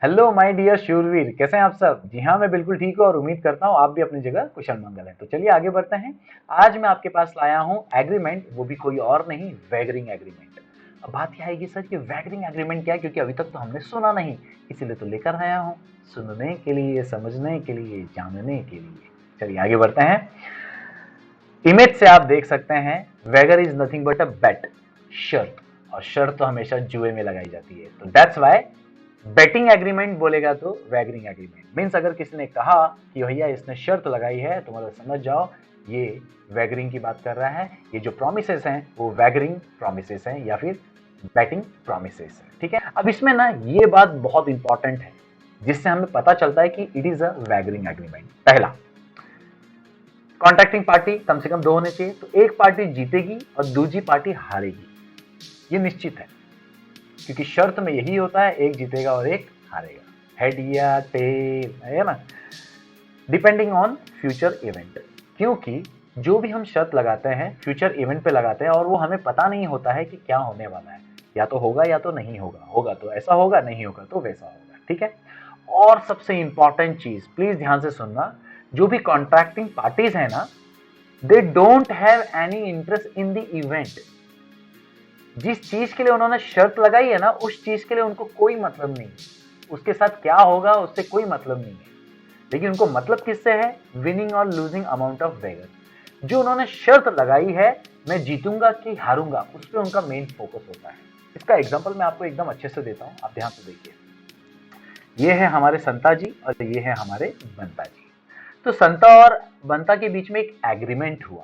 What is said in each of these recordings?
Hello my dear शूरवीर, कैसे हैं आप सब। जी हाँ, मैं बिल्कुल ठीक हूँ और उम्मीद करता हूँ आप भी अपनी जगह कुशल मंगल हैं। तो चलिए आगे बढ़ते हैं। आज मैं आपके पास लाया हूँ एग्रीमेंट, वो भी कोई और नहीं, वैगरिंग एग्रीमेंट। अब बात यह आएगी सर कि वैगरिंग एग्रीमेंट क्या है, क्योंकि अभी तक तो हमने सुना नहीं, इसीलिए तो लेकर आया हूँ, सुनने के लिए, समझने के लिए, जानने के लिए। चलिए आगे बढ़ते हैं। इमेज से आप देख सकते हैं वैगर इज नथिंग बट अ बेट, शर्त। और शर्त तो हमेशा जुए में लगाई जाती है, तो दैट्स वाई बेटिंग एग्रीमेंट बोलेगा तो वैगरिंग एग्रीमेंट मीन्स। अगर किसी ने कहा कि भैया इसने शर्त लगाई है, तो मतलब समझ जाओ ये वैगरिंग की बात कर रहा है। ये जो प्रोमिसेस हैं वो वैगरिंग प्रोमिसेस हैं या फिर बैटिंग प्रोमिसेस हैं। ठीक है, अब इसमें ना ये बात बहुत इंपॉर्टेंट है जिससे हमें पता चलता है कि इट इज अ वैगरिंग एग्रीमेंट। पहला, कॉन्ट्रैक्टिंग पार्टी कम से कम दो होने चाहिए, तो एक पार्टी जीतेगी और दूसरी पार्टी हारेगी, ये निश्चित है, क्योंकि शर्त में यही होता है, एक जीतेगा और एक हारेगा, हेड या टेल, है ना, डिपेंडिंग ऑन फ्यूचर इवेंट। क्योंकि जो भी हम शर्त लगाते हैं फ्यूचर इवेंट पे लगाते हैं और वो हमें पता नहीं होता है कि क्या होने वाला है, या तो होगा या तो नहीं होगा, होगा तो ऐसा होगा, नहीं होगा तो वैसा होगा। ठीक है, और सबसे इंपॉर्टेंट चीज प्लीज ध्यान से सुनना, जो भी कॉन्ट्रैक्टिंग पार्टीज है ना, they don't have any interest in the event. जिस चीज के लिए उन्होंने शर्त लगाई है ना, उस चीज के लिए उनको कोई मतलब नहीं है, उसके साथ क्या होगा उससे कोई मतलब नहीं है। लेकिन उनको मतलब किससे है, विनिंग और लूजिंग अमाउंट ऑफ वेगर। जो उन्होंने शर्त लगाई है, मैं जीतूंगा कि हारूंगा, उस पर उनका मेन फोकस होता है। इसका एग्जाम्पल मैं आपको एकदम अच्छे से देता हूं, आप ध्यान से देखिए। ये है हमारे संता जी और ये है हमारे बंता जी। तो संता और बंता के बीच में एक एग्रीमेंट हुआ।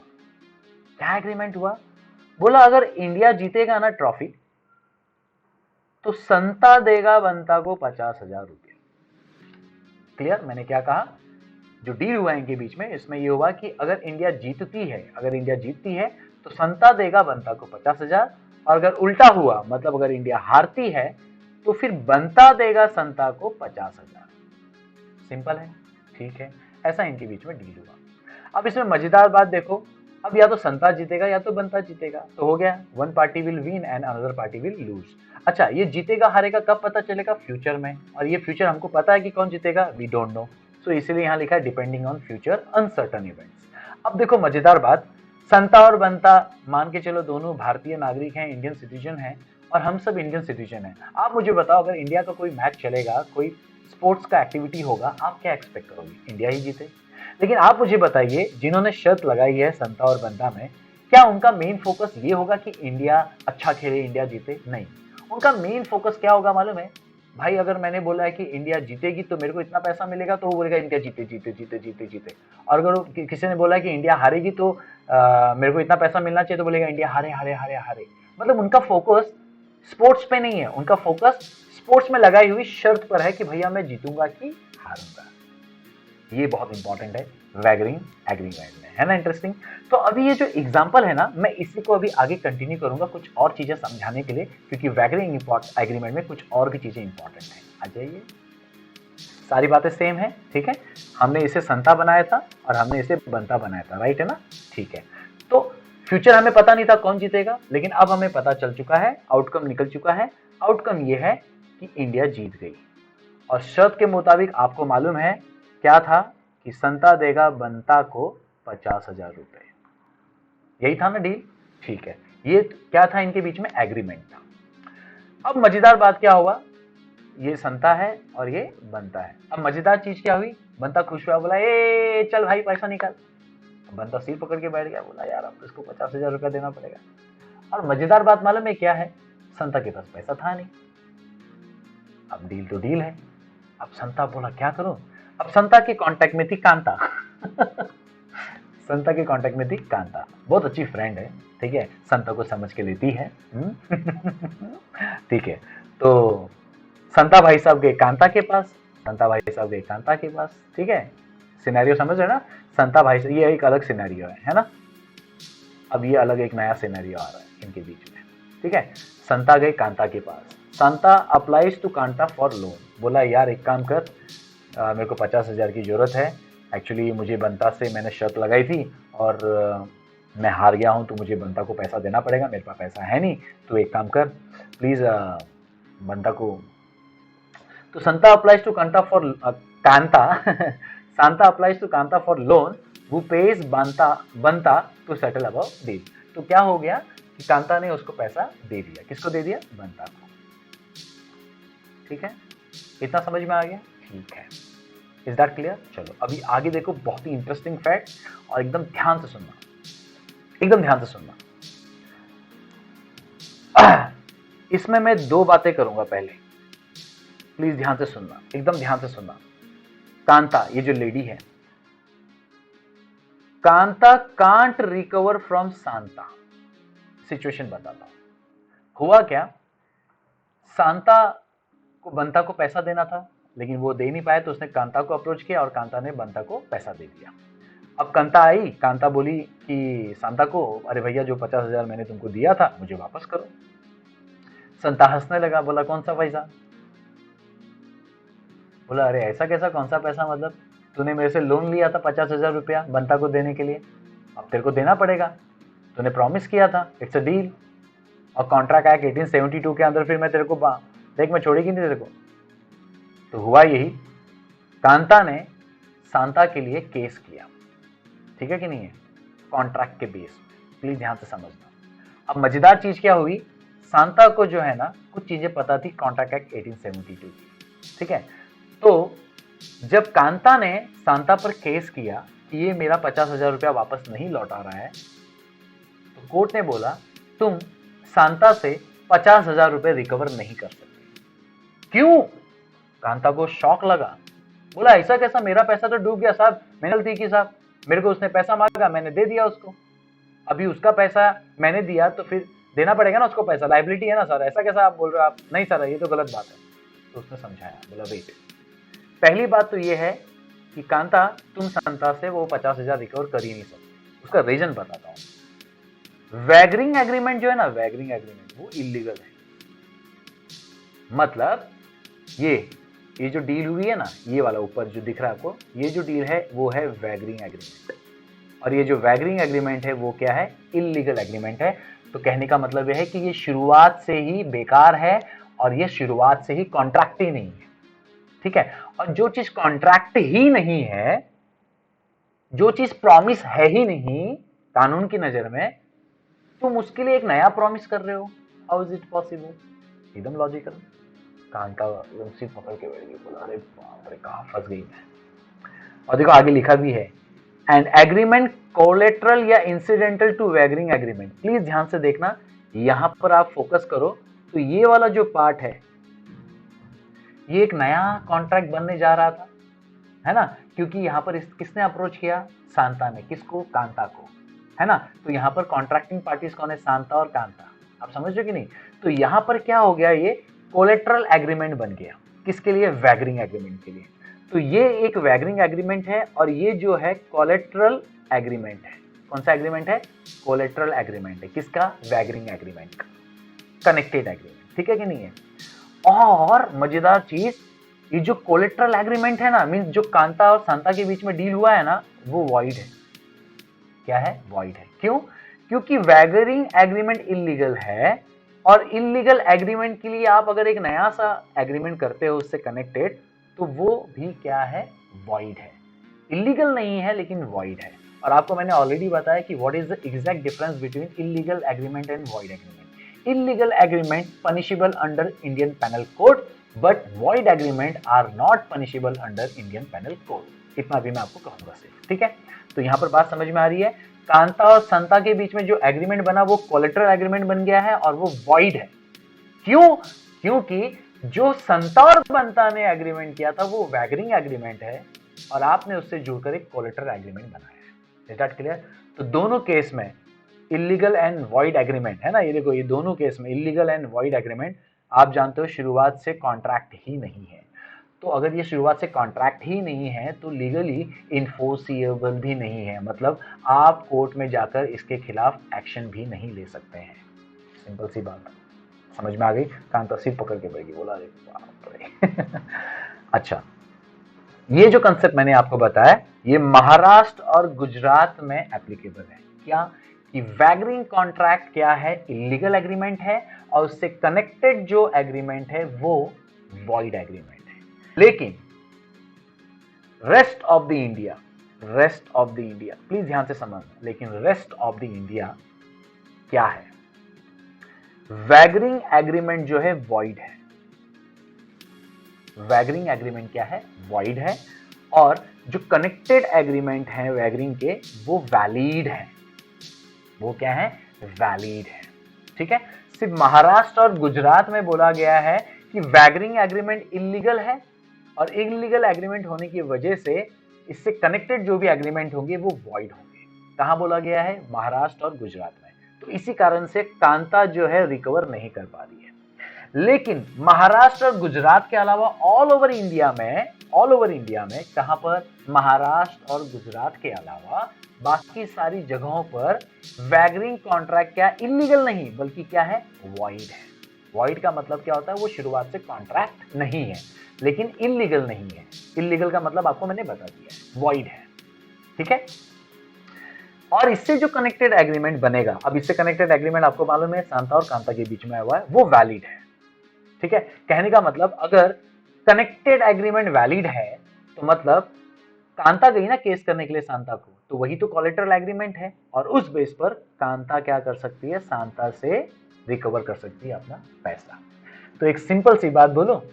क्या एग्रीमेंट हुआ, बोला अगर इंडिया जीतेगा ना ट्रॉफी, तो संता देगा बंता को 50,000 रुपये। क्लियर, मैंने क्या कहा, जो डील हुआ है इनके बीच में, इसमें ये हुआ कि अगर इंडिया जीतती है, अगर इंडिया जीतती है तो संता देगा बंता को 50,000, और अगर उल्टा हुआ, मतलब अगर इंडिया हारती है तो फिर बंता देगा संता को 50,000। सिंपल है, ठीक है, ऐसा इनके बीच में डील हुआ। अब इसमें मजेदार बात देखो, अब या तो संता जीतेगा या तो बंता जीतेगा, तो हो गया, one party will win and another party will lose. अच्छा, ये जीतेगा हारेगा कब पता चलेगा, फ्यूचर में, और ये फ्यूचर हमको पता है कि कौन जीतेगा, वी डोंट नो। सो इसीलिए यहां लिखा है depending on future uncertain events. अब देखो मजेदार बात, संता और बंता मान के चलो दोनों भारतीय नागरिक हैं, इंडियन सिटीजन हैं, और हम सब इंडियन सिटीजन हैं। आप मुझे बताओ, अगर इंडिया का कोई मैच चलेगा, कोई स्पोर्ट्स का एक्टिविटी होगा, आप क्या एक्सपेक्ट करोगे, इंडिया ही जीते। लेकिन आप मुझे बताइए, जिन्होंने शर्त लगाई है संता और बंता में, क्या उनका मेन फोकस ये होगा कि इंडिया अच्छा खेले, इंडिया जीते? नहीं, उनका मेन फोकस क्या होगा मालूम है भाई? अगर मैंने बोला है कि इंडिया जीतेगी तो मेरे को इतना पैसा मिलेगा, तो वो बोलेगा इंडिया जीते जीते जीते जीते जीते। और अगर किसी ने बोला है कि इंडिया हारेगी तो मेरे को इतना पैसा मिलना चाहिए, तो बोलेगा इंडिया हारे हारे हारे हारे। मतलब उनका फोकस स्पोर्ट्स पे नहीं है, उनका फोकस स्पोर्ट्स में लगाई हुई शर्त पर है कि भैया मैं जीतूंगा कि हारूंगा। ये बहुत इंपॉर्टेंट है वैगरिंग एग्रीमेंट में, है ना, इंटरेस्टिंग। तो अभी ये जो एग्जांपल है ना, मैं इसी को अभी आगे कंटिन्यू करूंगा कुछ और चीजें समझाने के लिए, क्योंकि वैगरिंग एग्रीमेंट में कुछ और भी चीजें इंपॉर्टेंट है। आ जाइए, सारी बातें सेम है, ठीक है। हमने इसे संता बनाया था और हमने इसे बंता बनाया था, राइट है ना, ठीक है। तो फ्यूचर हमें पता नहीं था कौन जीतेगा, लेकिन अब हमें पता चल चुका है, आउटकम निकल चुका है। आउटकम ये है कि इंडिया जीत गई, और शर्त के मुताबिक आपको मालूम है क्या था, कि संता देगा बंता को 50,000 रुपए। यही था ना डील, ठीक है। ये क्या था इनके बीच में, एग्रीमेंट था। अब मजेदार बात क्या हुआ, ये संता है और ये बंता है। अब मजेदार चीज क्या हुई, बंता खुश हुआ, बोला ए चल भाई पैसा निकाल। बंता सिर पकड़ के बैठ गया, बोला यार अब तो इसको 50,000 रुपया देना पड़ेगा। और मजेदार बात मालूम है क्या है, संता के पास पैसा था नहीं। अब डील तो डील है, अब संता बोला क्या करूं। अब संता के कांटेक्ट में थी कांता। संता के कांटेक्ट में थी कांता, बहुत अच्छी फ्रेंड है, ठीक है, संता को समझ के लेती है। ठीक है, तो संता भाई साहब गए कांता के पास, संता भाई साहब गए कांता के पास, ठीक है। सिनेरियो समझ रहे ना, संता भाई से, ये एक अलग सिनेरियो है ना। अब ये अलग एक नया सिनेरियो आ रहा है इनके बीच में, ठीक है। संता गए कांता के पास, Santa applies to Kanta for loan. बोला यार एक काम कर, मेरे को 50,000 की जरूरत है। एक्चुअली मुझे बंता से मैंने शर्त लगाई थी और मैं हार गया हूँ, तो मुझे बंता को पैसा देना पड़ेगा, मेरे पास पैसा है नहीं। तो एक काम कर प्लीज़, बंता को तो Santa applies to Kanta for Kanta Santa applies to Kanta for loan वो पेज Banta to settle about deal. तो क्या हो गया कि कांता ने उसको पैसा दे दिया। किसको दे दिया? बनता को। ठीक है, इतना समझ में आ गया? ठीक है, इज दैट क्लियर? चलो अभी आगे देखो, बहुत ही इंटरेस्टिंग फैक्ट, और एकदम ध्यान से सुनना, एकदम ध्यान से सुनना। इसमें मैं दो बातें करूंगा। पहले प्लीज ध्यान से सुनना, एकदम ध्यान से सुनना। कांता, ये जो लेडी है, Kanta can't recover from Santa. Situation बताता हूं। हुआ क्या, सांता को बंता को पैसा देना था, लेकिन वो दे नहीं पाया, तो उसने कांता को अप्रोच किया और कांता ने बंता को पैसा दे दिया। अब कांता आई, कांता बोली कि सांता को, अरे भैया जो 50,000 मैंने तुमको दिया था मुझे वापस करो। संता हंसने लगा, बोला कौन सा पैसा? बोला अरे ऐसा कैसा, कौन सा पैसा? मतलब तूने मेरे से लोन लिया था 50,000 रुपया बंता को देने के लिए, अब तेरे को देना पड़ेगा, तूने प्रॉमिस किया था, इट्स अ डील। और कॉन्ट्रैक्ट एक्ट 1872 के अंदर फिर मैं तेरे को देख मैं छोड़ेगी नहीं तेरे को। तो हुआ यही, कांता ने सांता के लिए केस किया, ठीक है कि नहीं है, कॉन्ट्रैक्ट के बेस। प्लीज ध्यान से समझना। अब मजेदार चीज क्या हुई, सांता को जो है ना कुछ चीजें पता थी कॉन्ट्रैक्ट एक्ट 1872 की, ठीक है। तो जब कांता ने सांता पर केस किया कि ये मेरा 50,000 रुपया वापस नहीं लौटा रहा है, तो कोर्ट ने बोला तुम सांता से 50,000 रुपए रिकवर नहीं कर सकते। क्यों? कांता को शॉक लगा, बोला ऐसा कैसा, मेरा पैसा तो डूब गया साहब, मैंने गलती की साहब, मेरे को उसने पैसा मांगा मैंने दे दिया उसको, अभी उसका पैसा मैंने दिया तो फिर देना पड़ेगा ना उसको पैसा, लाइबिलिटी है ना सर, ऐसा कैसा आप बोल रहे हो आप? नहीं सर ये तो गलत बात है। तो उसने समझाया, बोला वेट, पहली बात तो ये है कि कांता तुम सांता से वो 50,000 रिकवर कर ही नहीं सकते। उसका रीजन बताता हूं। वैगरिंग एग्रीमेंट जो है ना, वैगरिंग एग्रीमेंट वो इलीगल है। मतलब ये जो डील हुई है ना, ये वाला ऊपर जो दिख रहा है आपको, ये जो डील है वो है वैगरिंग एग्रीमेंट, और ये जो वैगरिंग एग्रीमेंट है वो क्या है? इलीगल एग्रीमेंट है। तो कहने का मतलब यह है कि ये शुरुआत से ही बेकार है, और ये शुरुआत से ही कॉन्ट्रैक्ट ही नहीं है, ठीक है। और जो चीज कॉन्ट्रैक्ट ही नहीं है, जो चीज प्रॉमिस है ही नहीं कानून की नजर में, तुम उसके लिए एक नया प्रॉमिस कर रहे हो, हाउ इज इट पॉसिबल? एकदम लॉजिकल। कांता सिर पकड़ के बैठ गई, बोला अरे बाप रे कहां फंस गई मैं। और देखो आगे लिखा भी है, एंड एग्रीमेंट कोलेट्रल या इंसिडेंटल टू वैगरिंग एग्रीमेंट। प्लीज ध्यान से देखना, यहां पर आप फोकस करो। तो ये वाला जो पार्ट है, ये एक नया कॉन्ट्रैक्ट बनने जा रहा था, है ना, क्योंकि यहां पर किसने अप्रोच किया? सांता ने। किसको? कांता को, है ना। तो यहां पर कॉन्ट्रैक्टिंग पार्टीज कौन है? सांता और कांता। आप समझ रहे हो कि नहीं? तो यहां पर क्या हो गया, ये कोलेट्रल एग्रीमेंट बन गया। किसके लिए? वैगरिंग एग्रीमेंट के लिए। तो ये एक वैगरिंग एग्रीमेंट है, और ये जो है कोलेट्रल एग्रीमेंट है। कौन सा एग्रीमेंट है? कोलेट्रल एग्रीमेंट है। किसका? वैगरिंग एग्रीमेंट का, कनेक्टेड एग्रीमेंट, ठीक है कि नहीं है। और मजेदार चीज, ये जो कोलेट्रल एग्रीमेंट है ना, मींस जो कांता और सांता के बीच में डील हुआ है ना, वो वॉइड है। क्या है? वॉइड है। क्यों? क्योंकि वैगरिंग एग्रीमेंट इलीगल है, और इलीगल एग्रीमेंट के लिए आप अगर एक नया सा एग्रीमेंट करते हो उससे कनेक्टेड, तो वो भी क्या है? वॉइड है। इलीगल नहीं है लेकिन वॉइड है। और आपको मैंने ऑलरेडी बताया कि what is the exact difference between illegal agreement and void agreement. Illegal agreement punishable under Indian penal code, but void agreement are not punishable under Indian penal code. इतना भी मैं आपको कहूंगा सिर्फ, ठीक है। तो यहां पर बात समझ में आ रही है। कांता और संता के बीच में जो एग्रीमेंट बना वो कोलेट्रल एग्रीमेंट बन गया है, और वो वॉइड है। क्यों? क्योंकि जो संता और बंता ने एग्रीमेंट किया था वो वैगरिंग एग्रीमेंट है, और आपने उससे जुड़कर एक कोलेट्रल एग्रीमेंट बनाया है। Is that clear? तो दोनों केस में इलीगल एंड वॉइड एग्रीमेंट है ना, ये देखो, ये दोनों केस में इलीगल एंड वॉइड एग्रीमेंट, आप जानते हो शुरुआत से कॉन्ट्रैक्ट ही नहीं है। तो अगर ये शुरुआत से कॉन्ट्रैक्ट ही नहीं है तो लीगली इन्फोर्सिएबल भी नहीं है, मतलब आप कोर्ट में जाकर इसके खिलाफ एक्शन भी नहीं ले सकते हैं। सिंपल सी बात, समझ में आ गई? कांता सिर पकड़ के बैठ गई, बोला अरे बाप रे। अच्छा, ये जो कंसेप्ट मैंने आपको बताया, ये महाराष्ट्र और गुजरात में एप्लीकेबल है। क्या? कि वैगरिंग कॉन्ट्रैक्ट क्या है? इलीगल एग्रीमेंट है, और उससे कनेक्टेड जो एग्रीमेंट है वो वॉइड एग्रीमेंट है। लेकिन rest of the India, rest of the India please ध्यान से समझना, लेकिन रेस्ट ऑफ द इंडिया क्या है? वैगरिंग एग्रीमेंट जो है वॉइड है। वैगरिंग एग्रीमेंट क्या है? वॉइड है। और जो कनेक्टेड एग्रीमेंट है वैगरिंग के वो वैलिड है। वो क्या है? वैलिड है। ठीक है, सिर्फ महाराष्ट्र और गुजरात में बोला गया है कि वैगरिंग एग्रीमेंट इलीगल है, और इलीगल एग्रीमेंट होने की वजह से इससे कनेक्टेड जो भी एग्रीमेंट होंगे वो वॉइड होंगे। कहां बोला गया है? महाराष्ट्र और गुजरात में। तो इसी कारण से कांता जो है रिकवर नहीं कर पा रही है। लेकिन महाराष्ट्र और गुजरात के अलावा ऑल ओवर इंडिया में कहां पर? महाराष्ट्र और गुजरात के अलावा बाकी सारी जगहों पर वैगरिंग कॉन्ट्रैक्ट क्या इलीगल नहीं बल्कि क्या है? वॉइड है। वॉइड का मतलब क्या होता है? वो शुरुआत से कॉन्ट्रैक्ट नहीं है, लेकिन इलीगल नहीं है। इलीगल का मतलब आपको मैंने बता दिया है, वॉइड है। ठीक है, और इससे जो कनेक्टेड एग्रीमेंट बनेगा, अब इससे कनेक्टेड एग्रीमेंट आपको मालूम है सांता और कांता के बीच में हुआ है, वो वैलिड है। ठीक है, कहने का मतलब अगर कनेक्टेड एग्रीमेंट वैलिड है तो मतलब कांता गई ना केस करने के लिए सांता को, तो वही तो कोलेटरल एग्रीमेंट है, और उस बेस पर कांता क्या कर सकती है? सांता से रिकवर कर सकती है अपना पैसा। तो एक सिंपल सी बात बोलो,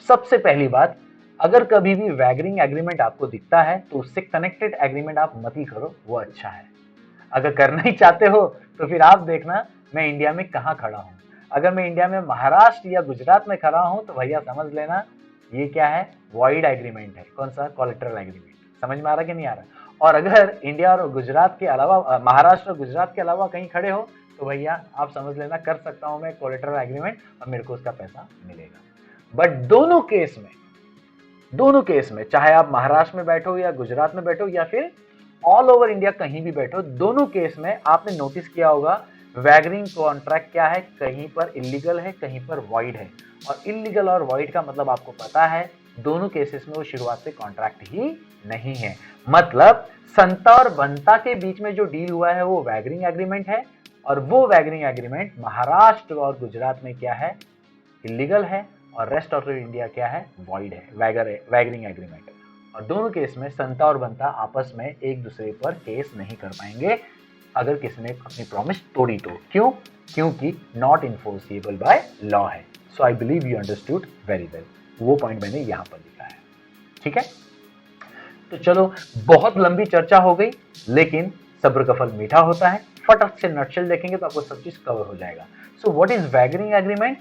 सबसे पहली बात, अगर कभी भी वैगरिंग एग्रीमेंट आपको दिखता है तो उससे कनेक्टेड एग्रीमेंट आप मत ही करो, वो अच्छा है। अगर करना ही चाहते हो तो फिर आप देखना मैं इंडिया में कहां खड़ा हूं। अगर मैं इंडिया में महाराष्ट्र या गुजरात में खड़ा हूं तो भैया समझ लेना ये क्या है? वॉइड एग्रीमेंट है। कौन सा? Collateral agreement. समझ में आ रहा कि नहीं आ रहा? और अगर इंडिया और गुजरात के अलावा, महाराष्ट्र और गुजरात के अलावा कहीं खड़े हो तो भैया आप समझ लेना कर सकता हूं मैं कोलेटरल एग्रीमेंट और मेरे को उसका पैसा मिलेगा। बट दोनों केस में चाहे आप महाराष्ट्र में बैठो या गुजरात में बैठो या फिर ऑल ओवर इंडिया कहीं भी बैठो, दोनों केस में आपने नोटिस किया होगा वैगरिंग कॉन्ट्रैक्ट क्या है? कहीं पर इलीगल है, कहीं पर वॉइड है। और इलीगल और वॉइड का मतलब आपको पता है, दोनों केसेस में वो शुरुआत से कॉन्ट्रैक्ट ही नहीं है। मतलब संता और बंता के बीच में जो डील हुआ है वो वैगरिंग एग्रीमेंट है, और वो वैगरिंग एग्रीमेंट महाराष्ट्र और गुजरात में क्या है? इलीगल है, और रेस्ट ऑफ इंडिया क्या है? वॉइड है, वैगरिंग एग्रीमेंट। और दोनों केस में संता और बंता आपस में एक दूसरे पर केस नहीं कर पाएंगे अगर किसी ने अपनी प्रॉमिस तोड़ी तो। क्यों? क्योंकि नॉट इन्फोर्सिबल बाय लॉ है। So I believe you understood very well. वो पॉइंट मैंने यहां पर लिखा है। ठीक है, तो चलो बहुत लंबी चर्चा हो गई, लेकिन सब्र का फल मीठा होता है। फटक से नटशेल देखेंगे तो आपको सब चीज कवर हो जाएगा। So what is wagering agreement?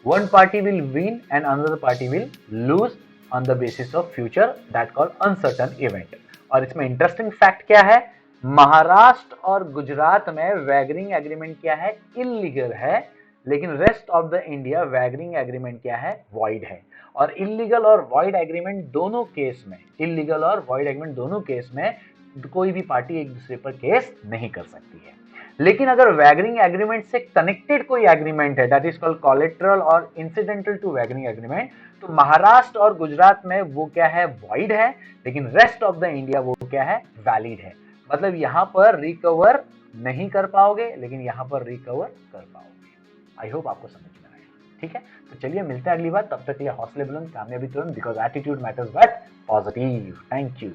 One party will win and another party will lose on the basis of future that called uncertain event। और इसमें इंटरेस्टिंग फैक्ट क्या है? महाराष्ट्र और गुजरात में वैगरिंग एग्रीमेंट क्या है? इलीगल है, लेकिन rest of the India wagering agreement क्या है? वॉइड है। और इलीगल और वॉइड एग्रीमेंट दोनों केस में, इलीगल और वॉइड एग्रीमेंट दोनों केस में कोई भी पार्टी एक दूसरे पर केस नहीं कर सकती है। लेकिन अगर वैगरिंग एग्रीमेंट से कनेक्टेड कोई एग्रीमेंट है, दैट इज कॉल्ड कोलेटरल और इंसिडेंटल टू वैगरिंग एग्रीमेंट, तो महाराष्ट्र और गुजरात में वो क्या है? वॉइड है, लेकिन रेस्ट ऑफ द इंडिया वो क्या है? वैलिड है। मतलब यहां पर रिकवर नहीं कर पाओगे, लेकिन यहां पर रिकवर कर पाओगे। आई होप आपको समझ में आया। ठीक है, तो चलिए मिलते हैं अगली बार। तब तक के लिए हौसले बुलंद, कामयाबी तुरंत, because attitude matters but positive. Thank you.